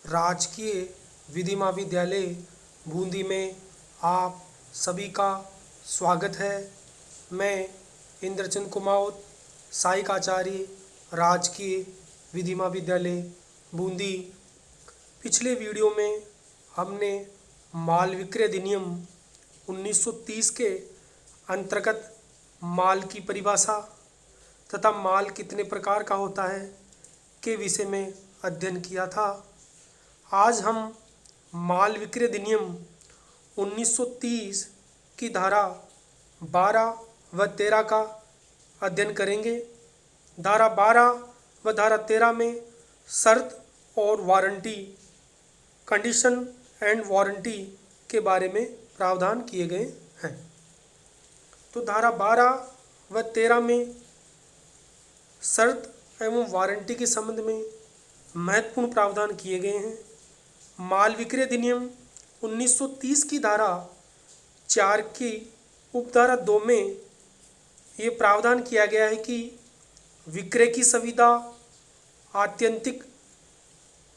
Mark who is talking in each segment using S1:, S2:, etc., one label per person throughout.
S1: राजकीय विधि महाविद्यालय बूंदी में आप सभी का स्वागत है। मैं इंद्रचंद कुमावत, सहायक आचार्य, राजकीय विधि महाविद्यालय बूंदी। पिछले वीडियो में हमने माल विक्रय अधिनियम 1930 के अंतर्गत माल की परिभाषा तथा माल कितने प्रकार का होता है के विषय में अध्ययन किया था। आज हम माल विक्रय अधिनियम 1930 की धारा 12 व 13 का अध्ययन करेंगे। धारा 12 व धारा 13 में शर्त और वारंटी, कंडीशन एंड वारंटी के बारे में प्रावधान किए गए हैं। तो धारा 12 व 13 में शर्त एवं वारंटी के संबंध में महत्वपूर्ण प्रावधान किए गए हैं। माल विक्रय अधिनियम 1930 की धारा 4 की उपधारा 2 में ये प्रावधान किया गया है कि विक्रय की सुविधा आत्यंतिक,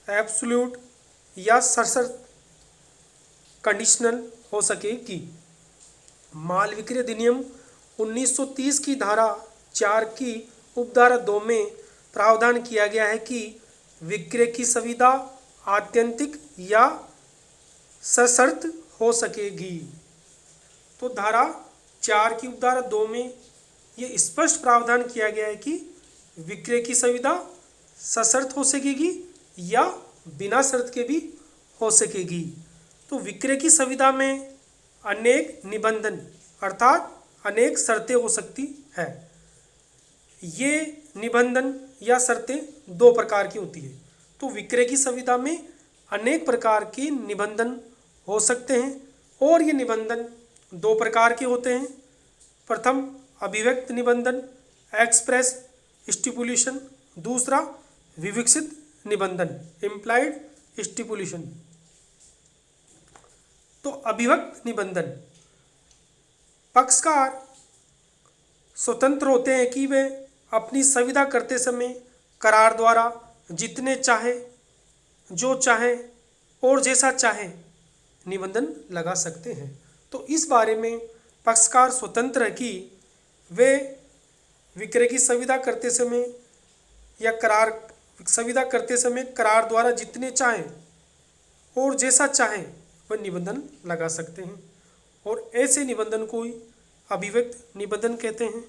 S1: एब्सोल्यूट या सशर्त कंडीशनल हो सकेगी। माल विक्रय अधिनियम 1930 की धारा 4 की उपधारा 2 में प्रावधान किया गया है कि विक्रय की सुविधा आत्यंतिक या सशर्त हो सकेगी। तो धारा 4 की उपधारा 2 में ये स्पष्ट प्रावधान किया गया है कि विक्रय की सुविधा सशर्त हो सकेगी या बिना शर्त के भी हो सकेगी। तो विक्रय की सुविधा में अनेक निबंधन अर्थात अनेक शर्तें हो सकती है। ये निबंधन या शर्तें दो प्रकार की होती है। तो विक्रय की सुविधा में अनेक प्रकार के निबंधन हो सकते हैं और ये निबंधन दो प्रकार के होते हैं। प्रथम अभिव्यक्त निबंधन, एक्सप्रेस स्टिपुलेशन। दूसरा विवक्षित निबंधन, इम्प्लाइड स्टिपुलेशन। तो अभिव्यक्त निबंधन, पक्षकार स्वतंत्र होते हैं कि वे अपनी सुविधा करते समय करार द्वारा जितने चाहे, जो चाहे और जैसा चाहे निबंधन लगा सकते हैं। तो इस बारे में पक्षकार स्वतंत्र है कि वे विक्रय की सुविधा करते समय या सुविधा करते समय करार द्वारा जितने चाहे और जैसा चाहे वह निबंधन लगा सकते हैं और ऐसे निबंधन को ही अभिव्यक्त निबंधन कहते हैं।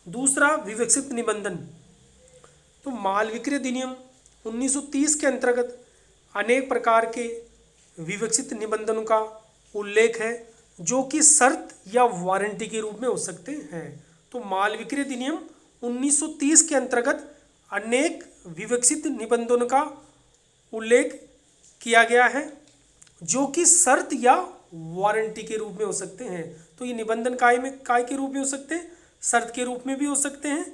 S1: दूसरा विवक्षित निबंधन। तो माल विक्रय अधिनियम 1930 के अंतर्गत अनेक प्रकार के विवक्षित निबंधनों का उल्लेख है जो कि शर्त या वारंटी के रूप में हो सकते हैं। तो माल विक्रय अधिनियम 1930 के अंतर्गत अनेक विवक्षित निबंधनों का उल्लेख किया गया है जो कि शर्त या वारंटी के रूप में हो सकते हैं। तो ये निबंधन काय के रूप में हो सकते हैं, शर्त के रूप में भी हो सकते हैं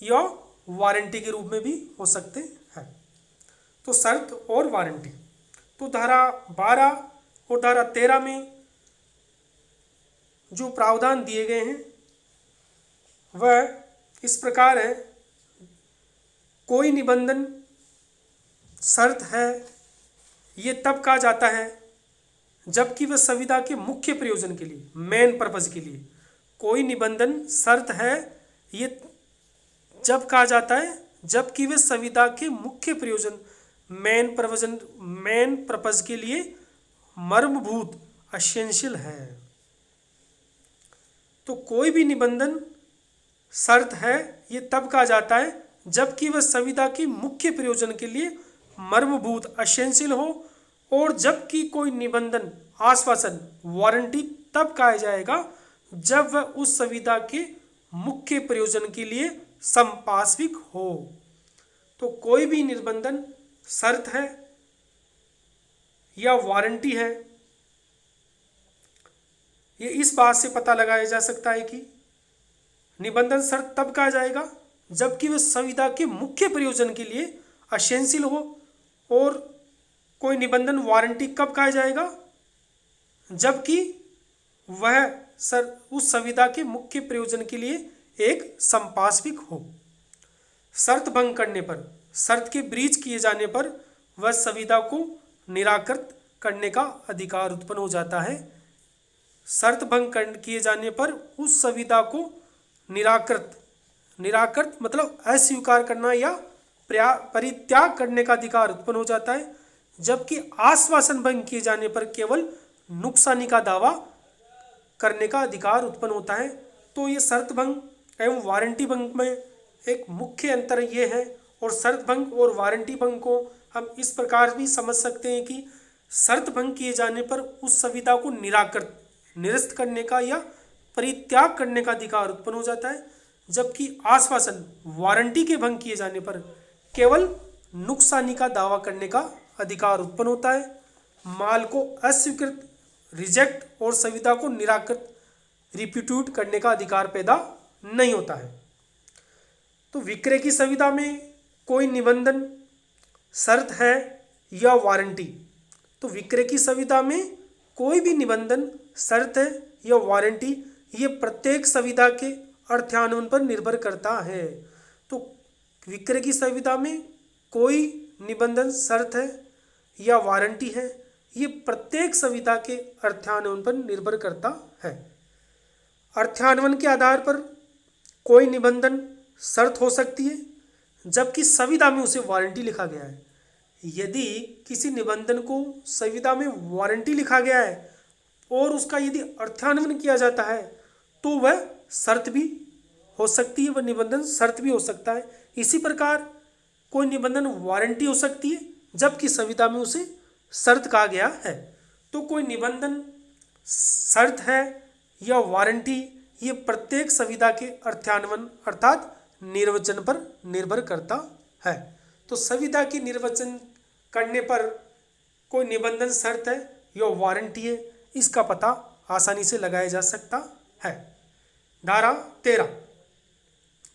S1: या वारंटी के रूप में भी हो सकते हैं। तो शर्त और वारंटी। तो धारा 12 और धारा 13 में जो प्रावधान दिए गए हैं वह इस प्रकार है। कोई निबंधन शर्त है ये तब कहा जाता है जबकि वह सुविधा के मुख्य प्रयोजन के लिए, मेन पर्पज के लिए। कोई निबंधन शर्त है ये जब कहा जाता है जबकि वह सुविधा के मुख्य प्रयोजन, मेन पर्पज के लिए मर्मभूत, एसेंशियल है। तो कोई भी निबंधन शर्त है ये तब कहा जाता है जबकि वह सुविधा के मुख्य प्रयोजन के लिए मर्मभूत, एसेंशियल हो, और जबकि कोई निबंधन आश्वासन, वारंटी तब कहा जाएगा जब वह उस सुविधा के मुख्य प्रयोजन के लिए संपार्श्विक हो। तो कोई भी निबंधन शर्त है या वारंटी है, ये इस बात से पता लगाया जा सकता है कि निबंधन शर्त तब कहा जाएगा जबकि वह सुविधा के मुख्य प्रयोजन के लिए एसेंशियल हो, और कोई निबंधन वारंटी कब कहा जाएगा जबकि वह उस सुविधा के मुख्य प्रयोजन के लिए एक संपार्श्विक हो। शर्त भंग करने पर, शर्त के ब्रीच किए जाने पर वह संविदा को निराकृत करने का अधिकार उत्पन्न हो जाता है। शर्त भंग किए जाने पर उस संविदा को निराकृत मतलब अस्वीकार करना या परित्याग करने का अधिकार उत्पन्न हो जाता है, जबकि आश्वासन भंग किए जाने पर केवल नुकसानी का दावा करने का अधिकार उत्पन्न होता है। तो ये शर्त भंग एवं वारंटी भंग में एक मुख्य अंतर ये है। और शर्त भंग और वारंटी भंग को हम इस प्रकार भी समझ सकते हैं कि शर्त भंग किए जाने पर उस संविदा को निरस्त करने का या परित्याग करने का अधिकार उत्पन्न हो जाता है, जबकि आश्वासन वारंटी के भंग किए जाने पर केवल नुकसानी का दावा करने का अधिकार उत्पन्न होता है। माल को अस्वीकृत रिजेक्ट और संविदा को निराकृत रिप्यूट्यूट करने का अधिकार पैदा नहीं होता है। तो विक्रय की संविदा में कोई निबंधन, शर्त है या वारंटी। तो विक्रय की संविदा में कोई भी निबंधन, शर्त है या वारंटी ये प्रत्येक संविदा के अर्थान्वयन पर निर्भर करता है। तो विक्रय की संविदा में कोई निबंधन, शर्त है या वारंटी है, ये प्रत्येक संविदा के अर्थान्वयन पर निर्भर करता है। अर्थान्वयन के आधार पर कोई निबंधन, शर्त हो सकती है, जबकि संविदा में उसे वारंटी लिखा गया है। यदि किसी निबंधन को संविदा में वारंटी लिखा गया है और उसका यदि अर्थान्वयन किया जाता है तो वह शर्त भी हो सकती है, वह निबंधन शर्त भी हो सकता है। इसी प्रकार कोई निबंधन वारंटी हो सकती है जबकि संविदा में उसे शर्त कहा गया है। तो कोई निबंधन, शर्त है या वारंटी ये प्रत्येक संविदा के अर्थान्वयन अर्थात निर्वचन पर निर्भर करता है। तो संविदा की निर्वचन करने पर कोई निबंधन, शर्त है या वारंटी है, इसका पता आसानी से लगाया जा सकता है। धारा 13।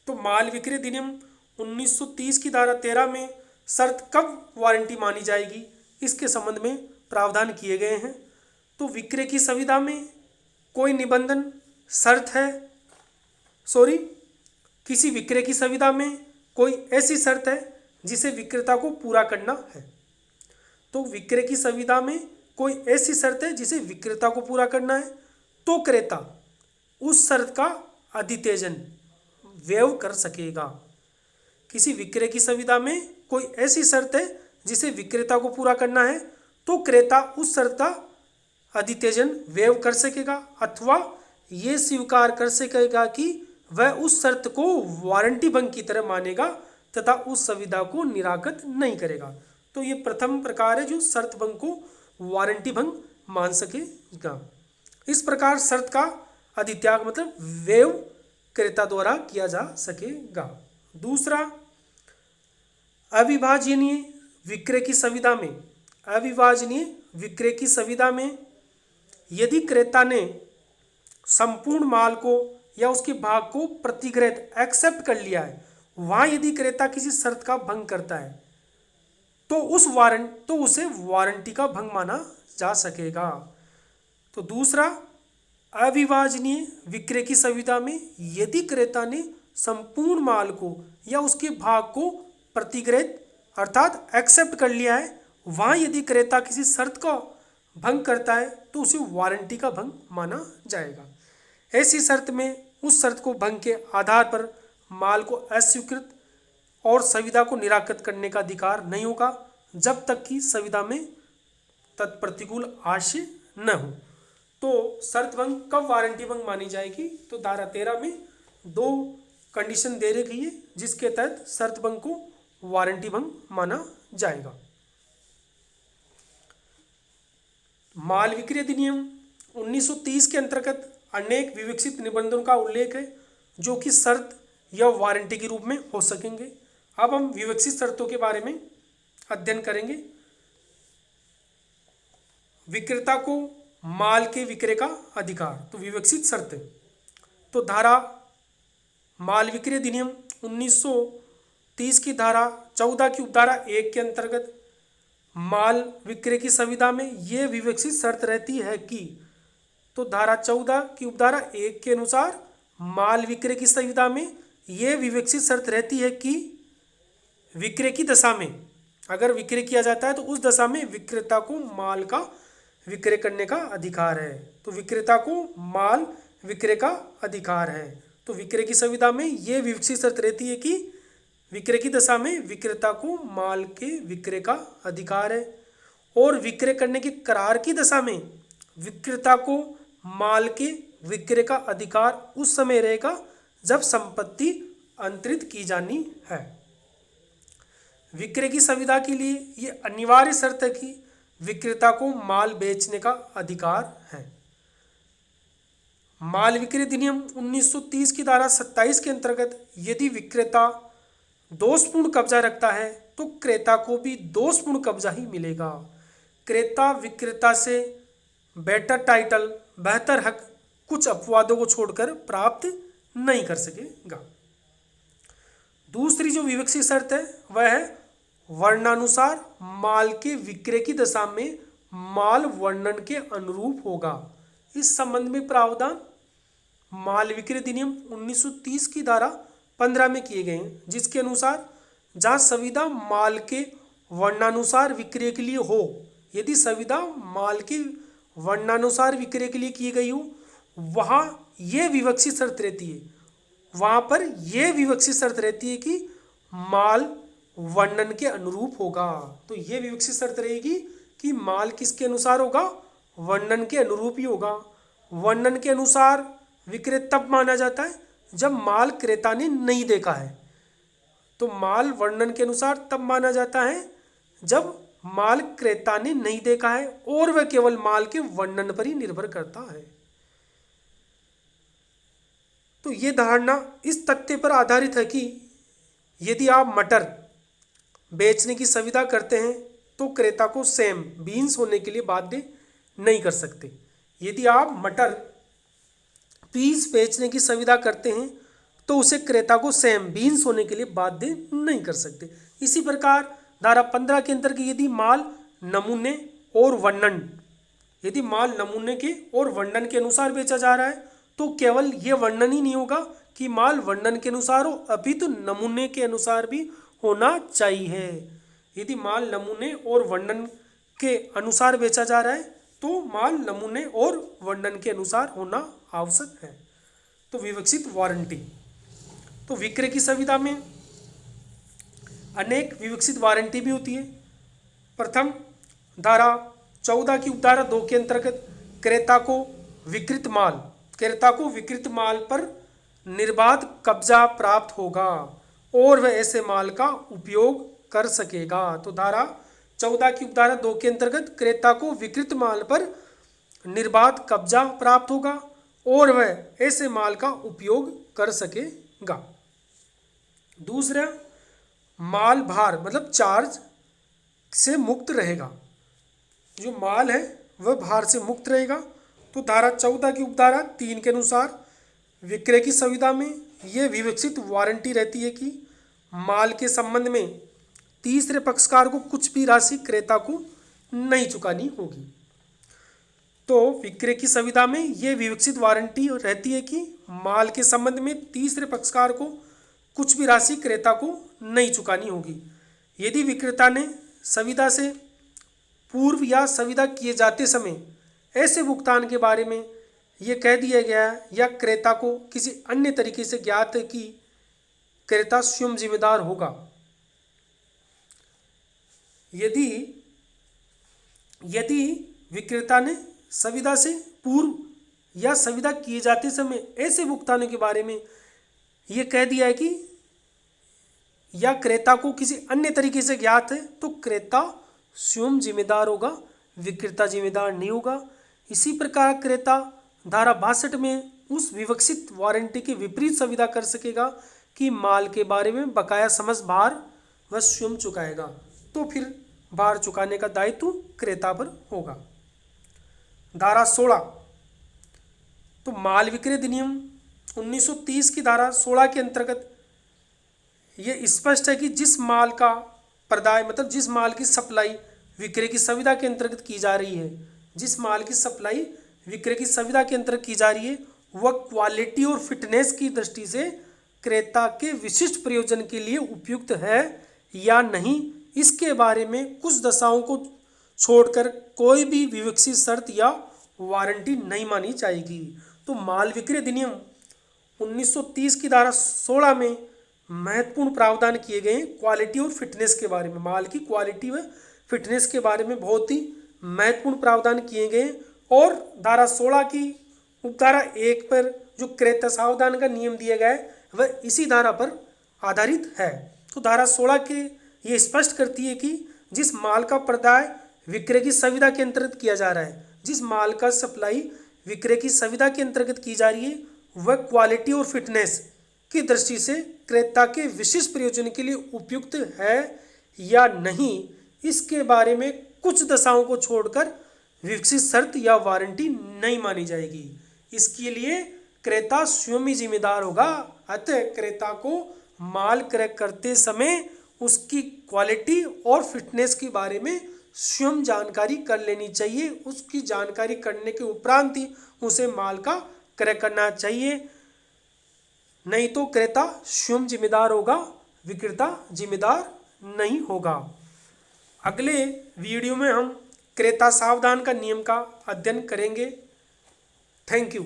S1: तो माल विक्रय अधिनियम 1930 की धारा 13 में शर्त कब वारंटी मानी जाएगी, इसके संबंध में प्रावधान किए गए हैं। तो विक्रय की संविदा में कोई निबंधन, शर्त है, किसी विक्रय की संविदा में कोई ऐसी शर्त है जिसे विक्रेता को पूरा करना है। तो विक्रय की संविदा में कोई ऐसी शर्त है जिसे विक्रेता को पूरा करना है, तो क्रेता उस शर्त का अधित्यजन वैव कर सकेगा। किसी विक्रय की संविदा में कोई ऐसी शर्त है जिसे विक्रेता को पूरा करना है, तो क्रेता उस शर्त का अधित्यजन वैव कर सकेगा अथवा ये स्वीकार कर सकेगा कि वह उस शर्त को वारंटी भंग की तरह मानेगा तथा उस संविदा को निराकृत नहीं करेगा। तो ये प्रथम प्रकार है जो शर्त भंग को वारंटी भंग मान सकेगा। इस प्रकार शर्त का अधित्याग मतलब वैव क्रेता द्वारा किया जा सकेगा। दूसरा, अविभाजनीय विक्रय की संविदा में, अविभाजनीय विक्रय की संविदा में यदि क्रेता ने संपूर्ण माल को या उसके भाग को प्रतिग्रहित एक्सेप्ट कर लिया है, वहाँ यदि क्रेता किसी शर्त का भंग करता है तो उसे वारंटी का भंग माना जा सकेगा। तो दूसरा, अविभाजनीय विक्रय की संविदा में यदि क्रेता ने संपूर्ण माल को या उसके भाग को प्रतिग्रहित अर्थात एक्सेप्ट कर लिया है, वहाँ यदि क्रेता किसी शर्त का भंग करता है तो उसे वारंटी का भंग माना जाएगा। ऐसी शर्त में उस शर्त को भंग के आधार पर माल को अस्वीकृत और संविदा को निराकृत करने का अधिकार नहीं होगा जब तक कि संविदा में तत्प्रतिकूल आशय न हो। तो शर्त भंग कब वारंटी भंग मानी जाएगी, तो धारा 13 में 2 कंडीशन दे रखी है जिसके तहत शर्त भंग को वारंटी भंग माना जाएगा। माल विक्रय अधिनियम 1930 के अंतर्गत अनेक विवक्षित निबंधनों का उल्लेख है जो कि शर्त या वारंटी के रूप में हो सकेंगे। अब हम विवक्षित शर्तों के बारे में अध्ययन करेंगे। विक्रेता को माल के विक्रय का अधिकार, तो विवक्षित शर्त। तो धारा माल विक्रय अधिनियम 1930 की धारा 14 की उपधारा 1 के अंतर्गत माल विक्रय की संविदा में ये विवक्षित शर्त रहती है कि, तो धारा 14 की उपधारा 1 के अनुसार माल विक्रय की संविदा में ये विवक्षित शर्त रहती है कि विक्रय की दशा में अगर विक्रय किया जाता है तो उस दशा में विक्रेता को माल का विक्रय करने का अधिकार है। तो विक्रेता को माल विक्रय का अधिकार है। तो विक्रय की संविदा में ये विवक्षित शर्त रहती है कि विक्रय की दशा में विक्रेता को माल के विक्रय का अधिकार है, और विक्रय करने के करार की दशा में विक्रेता को माल के विक्रय का अधिकार उस समय रहेगा जब संपत्ति अंतरित की जानी है। विक्रय की संविदा के लिए ये अनिवार्य शर्त है कि विक्रेता को माल बेचने का अधिकार है। माल विक्रय अधिनियम 1930 की धारा 27 के अंतर्गत यदि विक्रेता दोषपूर्ण कब्जा रखता है तो क्रेता को भी दोषपूर्ण कब्जा ही मिलेगा। क्रेता विक्रेता से बेटर टाइटल, बेहतर हक कुछ अपवादों को छोड़कर प्राप्त नहीं कर सकेगा। दूसरी जो विवक्षित शर्त है वह है वर्णानुसार माल के विक्रय की दशा में माल वर्णन के अनुरूप होगा। इस संबंध में प्रावधान माल विक्रय अधिनियम 1930 की धारा 15 में किए गए हैं, जिसके अनुसार जहाँ संविदा माल के वर्णानुसार विक्रय के लिए हो, यदि संविदा माल के वर्णानुसार विक्रय के लिए की गई हो, वहाँ ये विवक्षित शर्त रहती है, वहाँ पर यह विवक्षित शर्त रहती है कि माल वर्णन के अनुरूप होगा। तो यह विवक्षित शर्त रहेगी कि माल किसके अनुसार होगा, वर्णन के अनुरूप ही होगा। वर्णन के अनुसार विक्रय तब माना जाता है जब माल क्रेता ने नहीं देखा है। तो माल वर्णन के अनुसार तब माना जाता है जब माल क्रेता ने नहीं देखा है और वह केवल माल के वर्णन पर ही निर्भर करता है। तो ये धारणा इस तथ्य पर आधारित है कि यदि आप मटर बेचने की संविदा करते हैं तो क्रेता को सेम बीन्स होने के लिए बाध्य नहीं कर सकते। यदि आप मटर पीस बेचने की संविदा करते हैं तो उसे क्रेता को सेम बीन्स होने के लिए बाध्य नहीं कर सकते। इसी प्रकार धारा 15 के अंतर्गत यदि माल नमूने और वर्णन, यदि माल नमूने के और वर्णन के अनुसार बेचा जा रहा है तो केवल ये वर्णन ही नहीं होगा कि माल वर्णन के अनुसार हो, अपितु नमूने के अनुसार भी होना चाहिए। यदि माल नमूने और वर्णन के अनुसार बेचा जा रहा है तो माल नमूने और वर्णन के अनुसार होना आवश्यक है। तो विवक्षित वारंटी, तो विक्रय की संविदा में अनेक विवक्षित वारंटी भी होती है। प्रथम धारा 14 की उपधारा 2 के अंतर्गत क्रेता को विकृत माल पर निर्बाध कब्जा प्राप्त होगा और वह ऐसे माल का उपयोग कर सकेगा। तो धारा 14 की उपधारा 2 के अंतर्गत क्रेता को विकृत माल पर निर्बाध कब्जा प्राप्त होगा और वह ऐसे माल का उपयोग कर सकेगा। दूसरा, माल भार मतलब चार्ज से मुक्त रहेगा। जो माल है वह भार से मुक्त रहेगा। तो धारा 14 की उपधारा 3 के अनुसार विक्रय की संविदा में यह विवक्षित वारंटी रहती है कि माल के संबंध में तीसरे पक्षकार को कुछ भी राशि क्रेता को नहीं चुकानी होगी। तो विक्रय की संविदा में यह विवक्षित वारंटी रहती है कि माल के संबंध में तीसरे पक्षकार को कुछ भी राशि क्रेता को नहीं चुकानी होगी। यदि विक्रेता ने संविदा से पूर्व या संविदा किए जाते समय ऐसे भुगतान के बारे में यह कह दिया गया है या क्रेता को किसी अन्य तरीके से ज्ञात है कि क्रेता स्वयं जिम्मेदार होगा, यदि विक्रेता ने संविदा से पूर्व या संविदा किए जाते समय ऐसे भुगतानों के बारे में यह कह दिया है कि या क्रेता को किसी अन्य तरीके से ज्ञात है तो क्रेता स्वयं जिम्मेदार होगा, विक्रेता जिम्मेदार नहीं होगा। इसी प्रकार क्रेता धारा 62 में उस विवक्षित वारंटी के विपरीत संविदा कर सकेगा कि माल के बारे में बकाया समस्त भार वह स्वयं चुकाएगा, तो फिर भार चुकाने का दायित्व क्रेता पर होगा। धारा 16, तो माल विक्रय अधिनियम 1930 की धारा 16 के अंतर्गत ये स्पष्ट है कि जिस माल का प्रदाय मतलब जिस माल की सप्लाई विक्रय की संविदा के अंतर्गत की जा रही है, जिस माल की सप्लाई विक्रय की संविदा के अंतर्गत की जा रही है वह क्वालिटी और फिटनेस की दृष्टि से क्रेता के विशिष्ट प्रयोजन के लिए उपयुक्त है या नहीं, इसके बारे में कुछ दशाओं को छोड़कर कोई भी विवक्षित शर्त या वारंटी नहीं मानी जाएगी। तो माल विक्रय अधिनियम 1930 की धारा 16 में महत्वपूर्ण प्रावधान किए गए हैं क्वालिटी और फिटनेस के बारे में। माल की क्वालिटी व फिटनेस के बारे में बहुत ही महत्वपूर्ण प्रावधान किए गए हैं। और धारा 16 की उपधारा 1 पर जो क्रेता सावधान का नियम दिया गया है वह इसी धारा पर आधारित है। तो धारा 16 के ये स्पष्ट करती है कि जिस माल का प्रदाय विक्रय की संविदा के अंतर्गत किया जा रहा है, जिस माल का सप्लाई विक्रय की संविदा के अंतर्गत की जा रही है, वह क्वालिटी और फिटनेस की दृष्टि से क्रेता के विशिष्ट प्रयोजन के लिए उपयुक्त है या नहीं, इसके बारे में कुछ दशाओं को छोड़कर विकसित शर्त या वारंटी नहीं मानी जाएगी। इसके लिए क्रेता स्वयं ही जिम्मेदार होगा। अतः क्रेता को माल क्रय करते समय उसकी क्वालिटी और फिटनेस के बारे में स्वयं जानकारी कर लेनी चाहिए। उसकी जानकारी करने के उपरांत ही उसे माल का क्रय करना चाहिए, नहीं तो क्रेता स्वयं जिम्मेदार होगा, विक्रेता जिम्मेदार नहीं होगा। अगले वीडियो में हम क्रेता सावधान का नियम का अध्ययन करेंगे। Thank you.